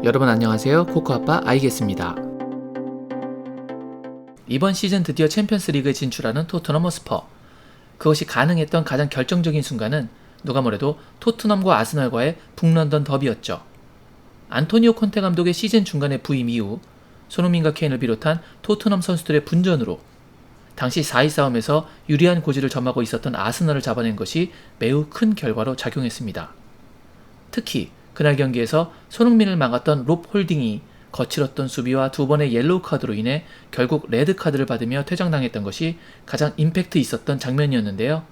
여러분 안녕하세요. 코코아빠 아이겠습니다. 이번 시즌 드디어 챔피언스 리그에 진출하는 토트넘 허스퍼. 그것이 가능했던 가장 결정적인 순간은 누가 뭐래도 토트넘과 아스널과의 북런던 더비였죠. 안토니오 콘테 감독의 시즌 중간에 부임 이후 손흥민과 케인을 비롯한 토트넘 선수들의 분전으로 당시 4위 싸움에서 유리한 고지를 점하고 있었던 아스널을 잡아낸 것이 매우 큰 결과로 작용했습니다. 특히 그날 경기에서 손흥민을 막았던 롭 홀딩이 거칠었던 수비와 두 번의 옐로우 카드로 인해 결국 레드 카드를 받으며 퇴장당했던 것이 가장 임팩트 있었던 장면이었는데요.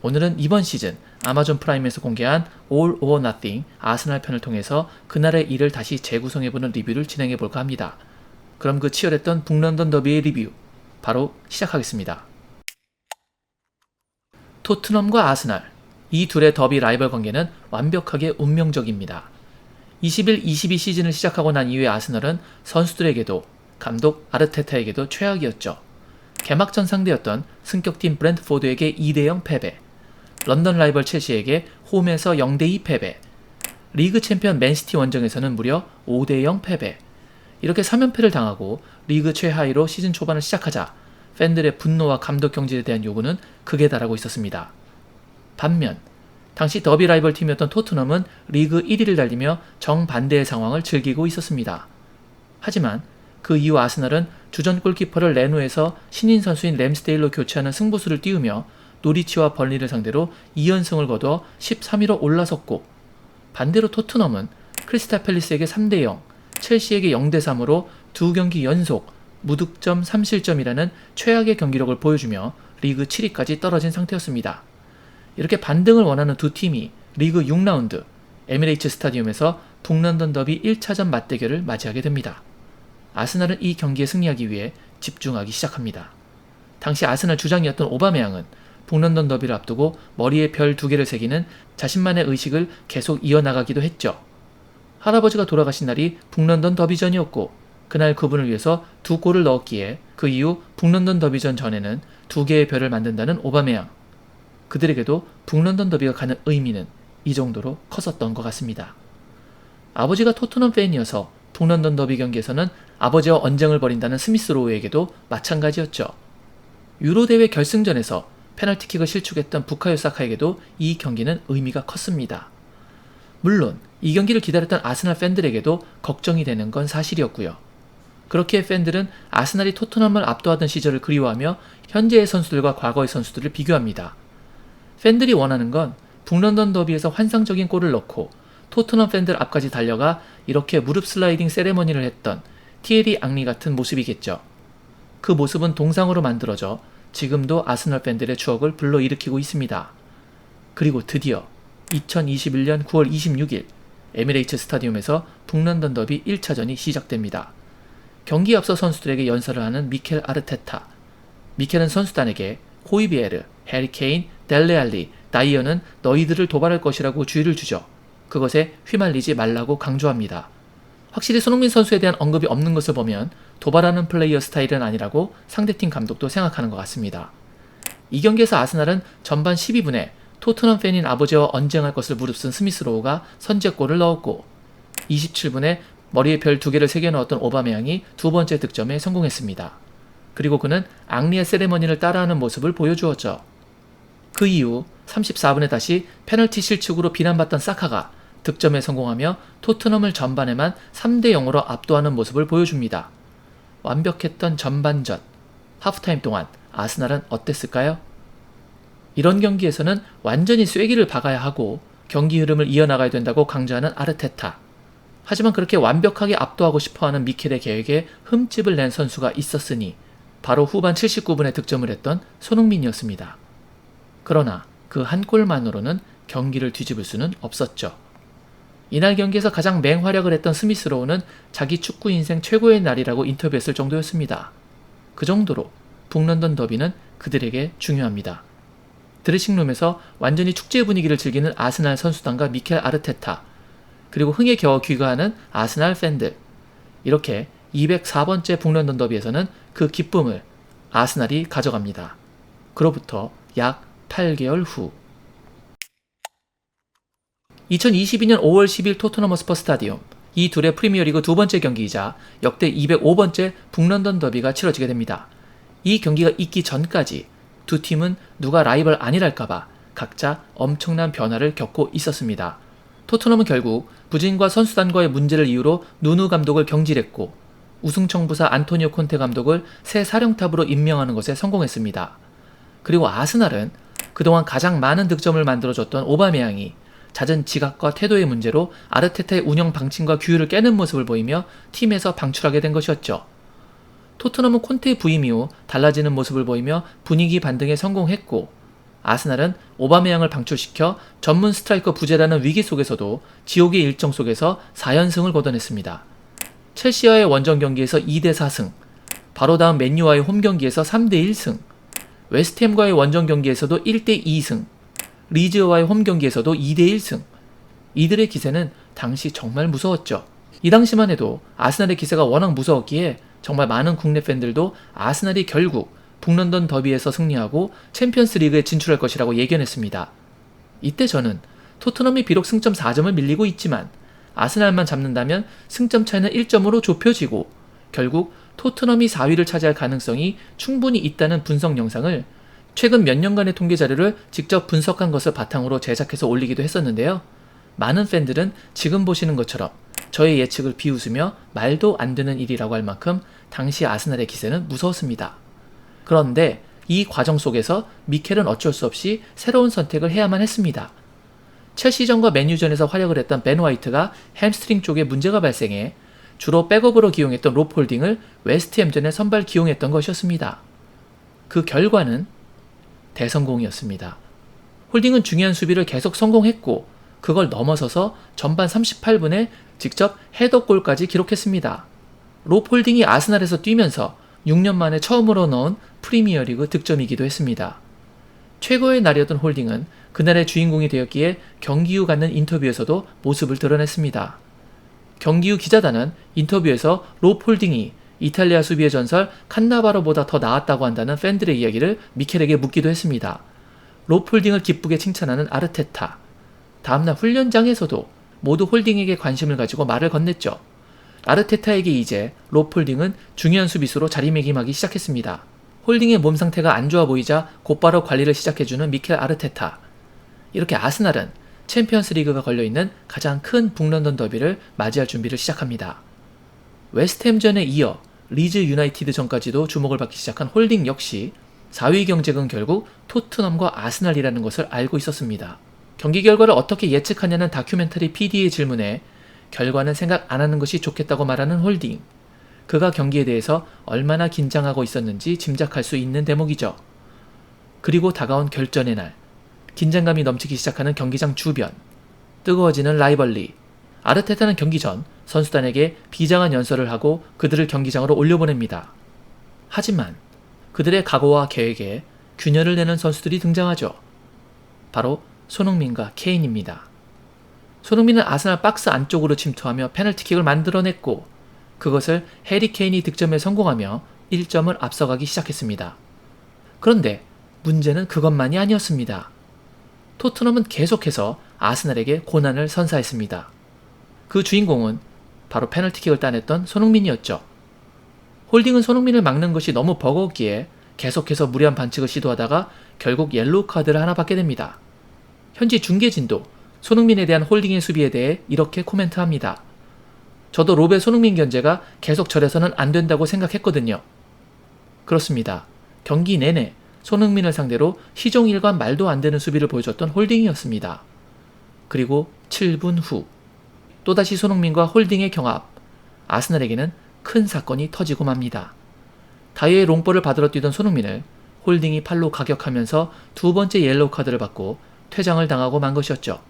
오늘은 이번 시즌 아마존 프라임에서 공개한 All or Nothing 아스날 편을 통해서 그날의 일을 다시 재구성해보는 리뷰를 진행해볼까 합니다. 그럼 그 치열했던 북런던 더비의 리뷰 바로 시작하겠습니다. 토트넘과 아스날, 이 둘의 더비 라이벌 관계는 완벽하게 운명적입니다. 21-22 시즌을 시작하고 난 이후의 아스널은 선수들에게도 감독 아르테타에게도 최악이었죠. 개막전 상대였던 승격팀 브랜트포드에게 2대0 패배, 런던 라이벌 첼시에게 홈에서 0대2 패배, 리그 챔피언 맨시티 원정에서는 무려 5대0 패배. 이렇게 3연패를 당하고 리그 최하위로 시즌 초반을 시작하자 팬들의 분노와 감독 경질에 대한 요구는 극에 달하고 있었습니다. 반면 당시 더비 라이벌 팀이었던 토트넘은 리그 1위를 달리며 정반대의 상황을 즐기고 있었습니다. 하지만 그 이후 아스널은 주전 골키퍼를 레노에서 신인 선수인 램스데일로 교체하는 승부수를 띄우며 노리치와 벌리를 상대로 2연승을 거두어 13위로 올라섰고, 반대로 토트넘은 크리스탈 팰리스에게 3대0, 첼시에게 0대3으로 두 경기 연속 무득점 3실점이라는 최악의 경기력을 보여주며 리그 7위까지 떨어진 상태였습니다. 이렇게 반등을 원하는 두 팀이 리그 6라운드 에미레이츠 스타디움에서 북런던 더비 1차전 맞대결을 맞이하게 됩니다. 아스날은 이 경기에 승리하기 위해 집중하기 시작합니다. 당시 아스날 주장이었던 오바메양은 북런던 더비를 앞두고 머리에 별 2개를 새기는 자신만의 의식을 계속 이어나가기도 했죠. 할아버지가 돌아가신 날이 북런던 더비전이었고 그날 그분을 위해서 2골을 넣었기에 그 이후 북런던 더비전 전에는 2개의 별을 만든다는 오바메양. 그들에게도 북런던 더비가 가는 의미는 이 정도로 컸었던 것 같습니다. 아버지가 토트넘 팬이어서 북런던 더비 경기에서는 아버지와 언쟁을 벌인다는 스미스 로우에게도 마찬가지였죠. 유로대회 결승전에서 페널티킥을 실축했던 부카요 사카에게도 이 경기는 의미가 컸습니다. 물론 이 경기를 기다렸던 아스날 팬들에게도 걱정이 되는 건 사실이었고요. 그렇기에 팬들은 아스날이 토트넘을 압도하던 시절을 그리워하며 현재의 선수들과 과거의 선수들을 비교합니다. 팬들이 원하는 건 북런던 더비에서 환상적인 골을 넣고 토트넘 팬들 앞까지 달려가 이렇게 무릎 슬라이딩 세레머니를 했던 티에리 앙리 같은 모습이겠죠. 그 모습은 동상으로 만들어져 지금도 아스널 팬들의 추억을 불러일으키고 있습니다. 그리고 드디어 2021년 9월 26일 에미레이츠 스타디움에서 북런던 더비 1차전이 시작됩니다. 경기에 앞서 선수들에게 연설을 하는 미켈 아르테타. 미켈은 선수단에게 호이비에르, 해리 케인, 델레알리, 다이어는 너희들을 도발할 것이라고 주의를 주죠. 그것에 휘말리지 말라고 강조합니다. 확실히 손흥민 선수에 대한 언급이 없는 것을 보면 도발하는 플레이어 스타일은 아니라고 상대팀 감독도 생각하는 것 같습니다. 이 경기에서 아스날은 전반 12분에 토트넘 팬인 아버지와 언쟁할 것을 무릅쓴 스미스 로우가 선제골을 넣었고 27분에 머리에 별 2개를 새겨 넣었던 오바메양이 두 번째 득점에 성공했습니다. 그리고 그는 앙리의 세레머니를 따라하는 모습을 보여주었죠. 그 이후 34분에 다시 페널티 실축으로 비난받던 사카가 득점에 성공하며 토트넘을 전반에만 3대0으로 압도하는 모습을 보여줍니다. 완벽했던 전반전. 하프타임 동안 아스날은 어땠을까요? 이런 경기에서는 완전히 쐐기를 박아야 하고 경기 흐름을 이어나가야 된다고 강조하는 아르테타. 하지만 그렇게 완벽하게 압도하고 싶어하는 미켈의 계획에 흠집을 낸 선수가 있었으니 바로 후반 79분에 득점을 했던 손흥민이었습니다. 그러나 그 한 골만으로는 경기를 뒤집을 수는 없었죠. 이날 경기에서 가장 맹활약을 했던 스미스 로우는 자기 축구 인생 최고의 날이라고 인터뷰했을 정도였습니다. 그 정도로 북런던 더비는 그들에게 중요합니다. 드레싱룸에서 완전히 축제 분위기를 즐기는 아스날 선수단과 미켈 아르테타, 그리고 흥에 겨워 귀가하는 아스날 팬들. 이렇게 204번째 북런던 더비에서는 그 기쁨을 아스날이 가져갑니다. 그로부터 약 8개월 후 2022년 5월 10일 토트넘 허스퍼 스타디움. 이 둘의 프리미어리그 두 번째 경기이자 역대 205번째 북런던 더비가 치러지게 됩니다. 이 경기가 있기 전까지 두 팀은 누가 라이벌 아니랄까봐 각자 엄청난 변화를 겪고 있었습니다. 토트넘은 결국 부진과 선수단과의 문제를 이유로 누누 감독을 경질했고 우승 청부사 안토니오 콘테 감독을 새 사령탑으로 임명하는 것에 성공했습니다. 그리고 아스날은 그동안 가장 많은 득점을 만들어줬던 오바메양이 잦은 지각과 태도의 문제로 아르테타의 운영 방침과 규율을 깨는 모습을 보이며 팀에서 방출하게 된 것이었죠. 토트넘은 콘테 부임 이후 달라지는 모습을 보이며 분위기 반등에 성공했고 아스날은 오바메양을 방출시켜 전문 스트라이커 부재라는 위기 속에서도 지옥의 일정 속에서 4연승을 거둬냈습니다. 첼시와의 원정 경기에서 2대4승, 바로 다음 맨유와의 홈 경기에서 3대1승, 웨스트햄과의 원정 경기에서도 1대2승, 리즈와의 홈 경기에서도 2대1승. 이들의 기세는 당시 정말 무서웠죠. 이 당시만 해도 아스날의 기세가 워낙 무서웠기에 정말 많은 국내 팬들도 아스날이 결국 북런던 더비에서 승리하고 챔피언스 리그에 진출할 것이라고 예견했습니다. 이때 저는 토트넘이 비록 승점 4점을 밀리고 있지만 아스날만 잡는다면 승점 차이는 1점으로 좁혀지고 결국 토트넘이 4위를 차지할 가능성이 충분히 있다는 분석 영상을 최근 몇 년간의 통계 자료를 직접 분석한 것을 바탕으로 제작해서 올리기도 했었는데요. 많은 팬들은 지금 보시는 것처럼 저의 예측을 비웃으며 말도 안 되는 일이라고 할 만큼 당시 아스날의 기세는 무서웠습니다. 그런데 이 과정 속에서 미켈은 어쩔 수 없이 새로운 선택을 해야만 했습니다. 첼시전과 맨유전에서 활약을 했던 벤 화이트가 햄스트링 쪽에 문제가 발생해 주로 백업으로 기용했던 롭 홀딩을 웨스트햄전에 선발 기용했던 것이었습니다. 그 결과는 대성공이었습니다. 홀딩은 중요한 수비를 계속 성공했고 그걸 넘어서서 전반 38분에 직접 헤더골까지 기록했습니다. 롭 홀딩이 아스날에서 뛰면서 6년 만에 처음으로 넣은 프리미어리그 득점이기도 했습니다. 최고의 날이었던 홀딩은 그날의 주인공이 되었기에 경기 후 갖는 인터뷰에서도 모습을 드러냈습니다. 경기 후 기자단은 인터뷰에서 롭 홀딩이 이탈리아 수비의 전설 칸나바로보다 더 나았다고 한다는 팬들의 이야기를 미켈에게 묻기도 했습니다. 롭 홀딩을 기쁘게 칭찬하는 아르테타. 다음날 훈련장에서도 모두 홀딩에게 관심을 가지고 말을 건넸죠. 아르테타에게 이제 롭 홀딩은 중요한 수비수로 자리매김하기 시작했습니다. 홀딩의 몸 상태가 안 좋아 보이자 곧바로 관리를 시작해주는 미켈 아르테타. 이렇게 아스날은 챔피언스 리그가 걸려있는 가장 큰 북런던 더비를 맞이할 준비를 시작합니다. 웨스트햄전에 이어 리즈 유나이티드 전까지도 주목을 받기 시작한 홀딩 역시 4위 경쟁은 결국 토트넘과 아스날이라는 것을 알고 있었습니다. 경기 결과를 어떻게 예측하냐는 다큐멘터리 PD의 질문에 결과는 생각 안 하는 것이 좋겠다고 말하는 홀딩. 그가 경기에 대해서 얼마나 긴장하고 있었는지 짐작할 수 있는 대목이죠. 그리고 다가온 결전의 날. 긴장감이 넘치기 시작하는 경기장 주변. 뜨거워지는 라이벌리. 아르테타는 경기 전 선수단에게 비장한 연설을 하고 그들을 경기장으로 올려보냅니다. 하지만 그들의 각오와 계획에 균열을 내는 선수들이 등장하죠. 바로 손흥민과 케인입니다. 손흥민은 아스날 박스 안쪽으로 침투하며 페널티킥을 만들어냈고 그것을 해리 케인이 득점에 성공하며 1점을 앞서가기 시작했습니다. 그런데 문제는 그것만이 아니었습니다. 토트넘은 계속해서 아스날에게 고난을 선사했습니다. 그 주인공은 바로 페널티킥을 따냈던 손흥민이었죠. 홀딩은 손흥민을 막는 것이 너무 버거웠기에 계속해서 무리한 반칙을 시도하다가 결국 옐로우 카드를 하나 받게 됩니다. 현지 중계진도 손흥민에 대한 홀딩의 수비에 대해 이렇게 코멘트합니다. 저도 롭의 손흥민 견제가 계속 저래서는 안 된다고 생각했거든요. 그렇습니다. 경기 내내 손흥민을 상대로 시종일관 말도 안 되는 수비를 보여줬던 홀딩이었습니다. 그리고 7분 후 또다시 손흥민과 홀딩의 경합. 아스날에게는 큰 사건이 터지고 맙니다. 다이의 롱볼을 받으러 뛰던 손흥민을 홀딩이 팔로 가격하면서 두 번째 옐로우 카드를 받고 퇴장을 당하고 만 것이었죠.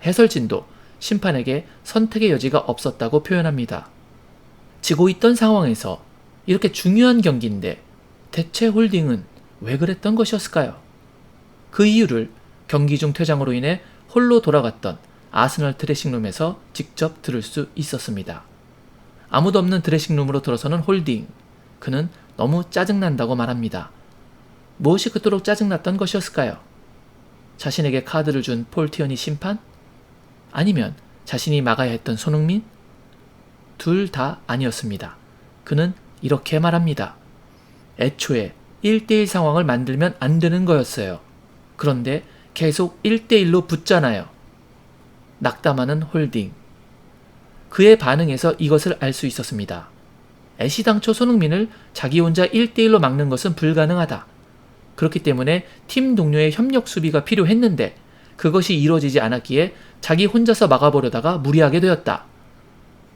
해설진도 심판에게 선택의 여지가 없었다고 표현합니다. 지고 있던 상황에서 이렇게 중요한 경기인데 대체 홀딩은 왜 그랬던 것이었을까요? 그 이유를 경기 중 퇴장으로 인해 홀로 돌아갔던 아스널 드레싱룸에서 직접 들을 수 있었습니다. 아무도 없는 드레싱룸으로 들어서는 홀딩. 그는 너무 짜증난다고 말합니다. 무엇이 그토록 짜증났던 것이었을까요? 자신에게 카드를 준 폴 티어니 심판? 아니면 자신이 막아야 했던 손흥민? 둘 다 아니었습니다. 그는 이렇게 말합니다. 애초에 1대1 상황을 만들면 안 되는 거였어요. 그런데 계속 1대1로 붙잖아요. 낙담하는 홀딩. 그의 반응에서 이것을 알 수 있었습니다. 애시당초 손흥민을 자기 혼자 1대1로 막는 것은 불가능하다. 그렇기 때문에 팀 동료의 협력 수비가 필요했는데 그것이 이루어지지 않았기에 자기 혼자서 막아보려다가 무리하게 되었다.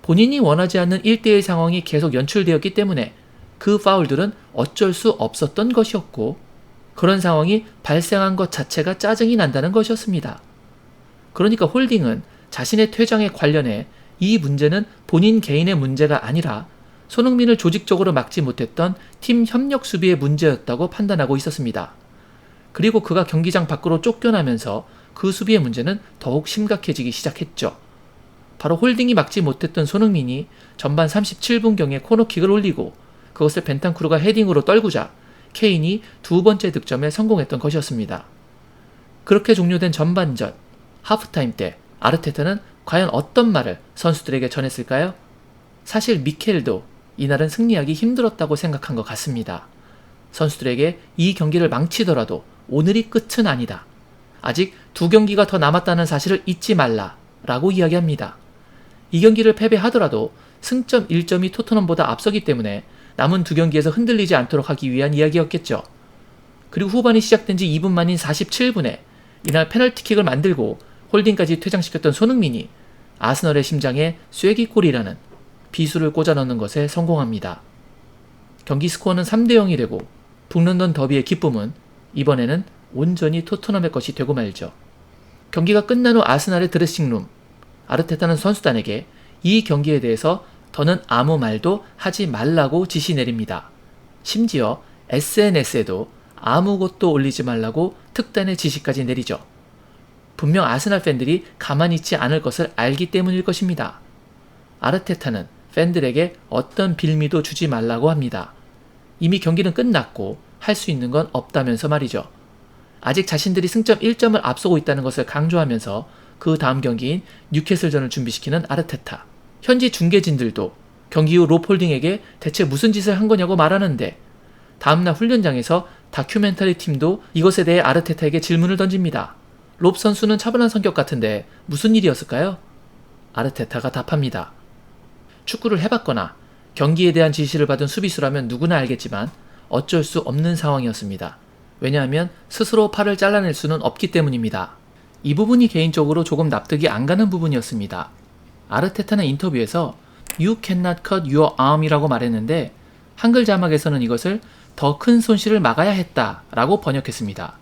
본인이 원하지 않는 1대1 상황이 계속 연출되었기 때문에 그 파울들은 어쩔 수 없었던 것이었고 그런 상황이 발생한 것 자체가 짜증이 난다는 것이었습니다. 그러니까 홀딩은 자신의 퇴장에 관련해 이 문제는 본인 개인의 문제가 아니라 손흥민을 조직적으로 막지 못했던 팀 협력 수비의 문제였다고 판단하고 있었습니다. 그리고 그가 경기장 밖으로 쫓겨나면서 그 수비의 문제는 더욱 심각해지기 시작했죠. 바로 홀딩이 막지 못했던 손흥민이 전반 37분경에 코너킥을 올리고 그것을 벤탄쿠르가 헤딩으로 떨구자 케인이 두 번째 득점에 성공했던 것이었습니다. 그렇게 종료된 전반전, 하프타임 때 아르테타는 과연 어떤 말을 선수들에게 전했을까요? 사실 미켈도 이날은 승리하기 힘들었다고 생각한 것 같습니다. 선수들에게 이 경기를 망치더라도 오늘이 끝은 아니다. 아직 2경기가 더 남았다는 사실을 잊지 말라 라고 이야기합니다. 이 경기를 패배하더라도 승점 1점이 토트넘보다 앞서기 때문에 남은 2경기에서 흔들리지 않도록 하기 위한 이야기였겠죠. 그리고 후반이 시작된 지 2분 만인 47분에 이날 페널티킥을 만들고 홀딩까지 퇴장시켰던 손흥민이 아스널의 심장에 쐐기골이라는 비수를 꽂아 넣는 것에 성공합니다. 경기 스코어는 3대0이 되고 북런던 더비의 기쁨은 이번에는 온전히 토트넘의 것이 되고 말죠. 경기가 끝난 후 아스날의 드레싱룸, 아르테타는 선수단에게 이 경기에 대해서 더는 아무 말도 하지 말라고 지시 내립니다. 심지어 SNS에도 아무것도 올리지 말라고 특단의 지시까지 내리죠. 분명 아스날 팬들이 가만히 있지 않을 것을 알기 때문일 것입니다. 아르테타는 팬들에게 어떤 빌미도 주지 말라고 합니다. 이미 경기는 끝났고 할 수 있는 건 없다면서 말이죠. 아직 자신들이 승점 1점을 앞서고 있다는 것을 강조하면서 그 다음 경기인 뉴캐슬전을 준비시키는 아르테타. 현지 중계진들도 경기 후 롭홀딩에게 대체 무슨 짓을 한 거냐고 말하는데 다음날 훈련장에서 다큐멘터리 팀도 이것에 대해 아르테타에게 질문을 던집니다. 롭 선수는 차분한 성격 같은데 무슨 일이었을까요? 아르테타가 답합니다. 축구를 해봤거나 경기에 대한 지시를 받은 수비수라면 누구나 알겠지만 어쩔 수 없는 상황이었습니다. 왜냐하면 스스로 팔을 잘라낼 수는 없기 때문입니다. 이 부분이 개인적으로 조금 납득이 안 가는 부분이었습니다. 아르테타는 인터뷰에서 You cannot cut your arm이라고 말했는데 한글 자막에서는 이것을 더 큰 손실을 막아야 했다 라고 번역했습니다.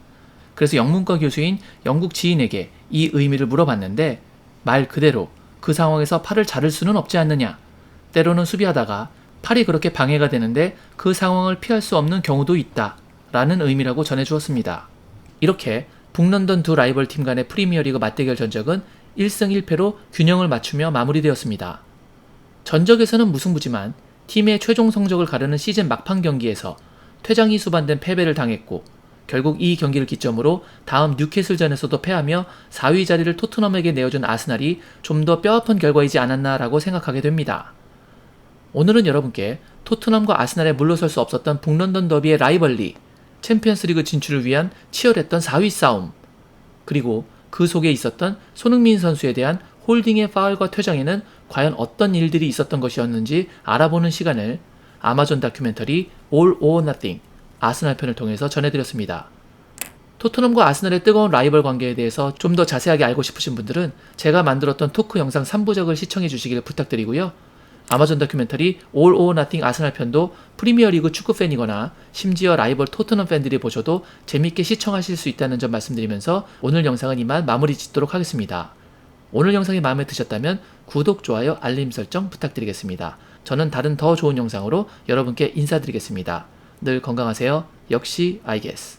그래서 영문과 교수인 영국 지인에게 이 의미를 물어봤는데 말 그대로 그 상황에서 팔을 자를 수는 없지 않느냐. 때로는 수비하다가 팔이 그렇게 방해가 되는데 그 상황을 피할 수 없는 경우도 있다 라는 의미라고 전해주었습니다. 이렇게 북런던 두 라이벌 팀 간의 프리미어리그 맞대결 전적은 1승 1패로 균형을 맞추며 마무리되었습니다. 전적에서는 무승부지만 팀의 최종 성적을 가르는 시즌 막판 경기에서 퇴장이 수반된 패배를 당했고 결국 이 경기를 기점으로 다음 뉴캐슬전에서도 패하며 4위 자리를 토트넘에게 내어준 아스날이 좀 더 뼈아픈 결과이지 않았나라고 생각하게 됩니다. 오늘은 여러분께 토트넘과 아스날에 물러설 수 없었던 북런던 더비의 라이벌리, 챔피언스리그 진출을 위한 치열했던 4위 싸움, 그리고 그 속에 있었던 손흥민 선수에 대한 홀딩의 파울과 퇴장에는 과연 어떤 일들이 있었던 것이었는지 알아보는 시간을 아마존 다큐멘터리 All or Nothing 아스날 편을 통해서 전해드렸습니다. 토트넘과 아스날의 뜨거운 라이벌 관계에 대해서 좀 더 자세하게 알고 싶으신 분들은 제가 만들었던 토크 영상 3부작을 시청해 주시길 부탁드리고요. 아마존 다큐멘터리 All or Nothing 아스날 편도 프리미어리그 축구 팬이거나 심지어 라이벌 토트넘 팬들이 보셔도 재밌게 시청하실 수 있다는 점 말씀드리면서 오늘 영상은 이만 마무리 짓도록 하겠습니다. 오늘 영상이 마음에 드셨다면 구독, 좋아요, 알림 설정 부탁드리겠습니다. 저는 다른 더 좋은 영상으로 여러분께 인사드리겠습니다. 늘 건강하세요. 역시 I guess.